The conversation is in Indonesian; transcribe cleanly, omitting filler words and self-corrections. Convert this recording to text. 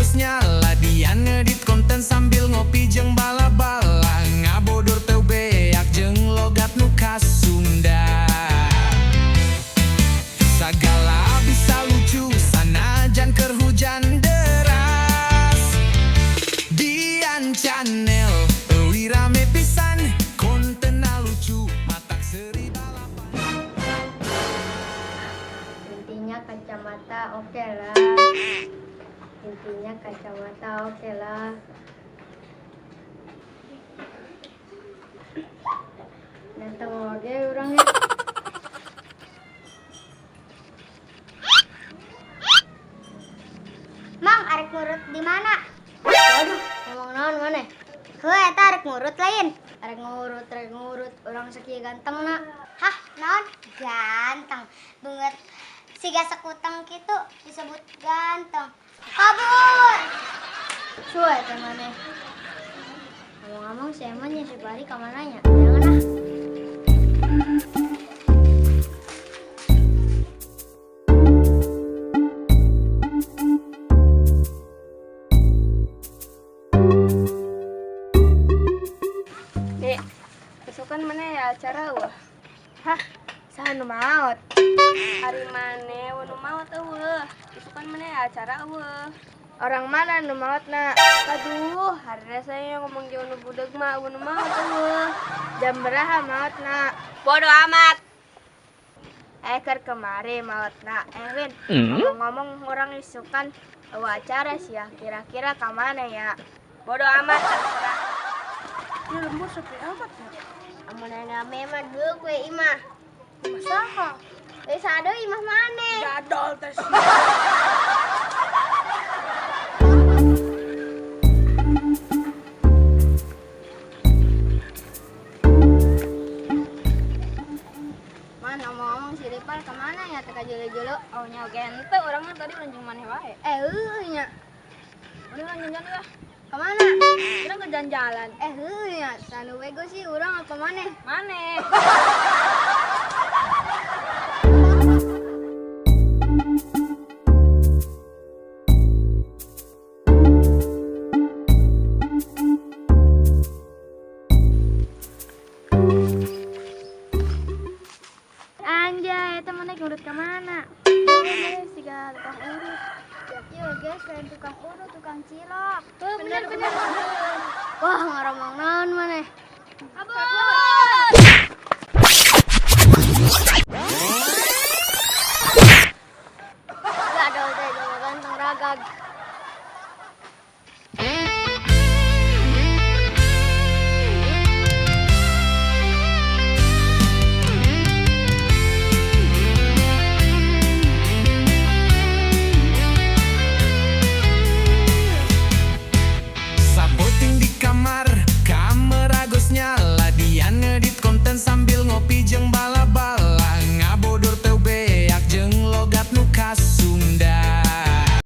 terus nyala, dia ngedit konten sambil ngopi jeung bala-bala, ngabodur teu beak jeung logat nu khas Sunda. Sagala bisa lucu sanajan keur hujan deras. Dian Channel euy rame pisan, kontenna lucu matak seri balapan. Intinya kacamata oke lah. Intinya kacamata oke lah. Datang oge orangnya. Mang, arek ngurut di mana? Waduh, ngomong naon maneh? Heuh, eta arek ngurut lain. Arek ngurut, orang sakieu ganteng na. Hah, naon? Ganteng. Banget siga sekuteng kitu disebut ganteng. Kabur. Suwe teh maneh. Ngomong-ngomong si Eman ya si Bari ka mananya? Jangan ah. Dek, besokan mana ya acara wah? Hah, saha nu maot? Hari mana nu maot eueuh? Besokan mana ya acara eueuh? Orang mana nu maot na? Aduh, hari saya ngomong jauh nu budeg mah nu maot eueuh. Jam beraha maot na? Bodoh amat. Keur kemari maot na. Win, ngomong-ngomong orang isukan acara sih ya. Kira-kira ka mana ya? Bodoh amat terserah. Ya lembur sepi amat ya. Amun name mah deuk we imah. Masaha? Sadeu imah maneh. Gadol teh. Man, ngomong-ngomong si Ripal kemana ya teka jolo-jolo? Oh nya gente orangnya tadi lanjung maneh wae. Nya. Udah lanjung ya. Kemana? Kita ke jalan-jalan. Ya, sanu wego sih urang apa maneh? Maneh. Anjay, eta maneh ngurut ka mana? Siga tukang urut. Yuk guys, lain tukang urut, tukang cilok. Bener. Wah, ngaromong naon maneh? Abon. Gadol teh, ganteng ragag.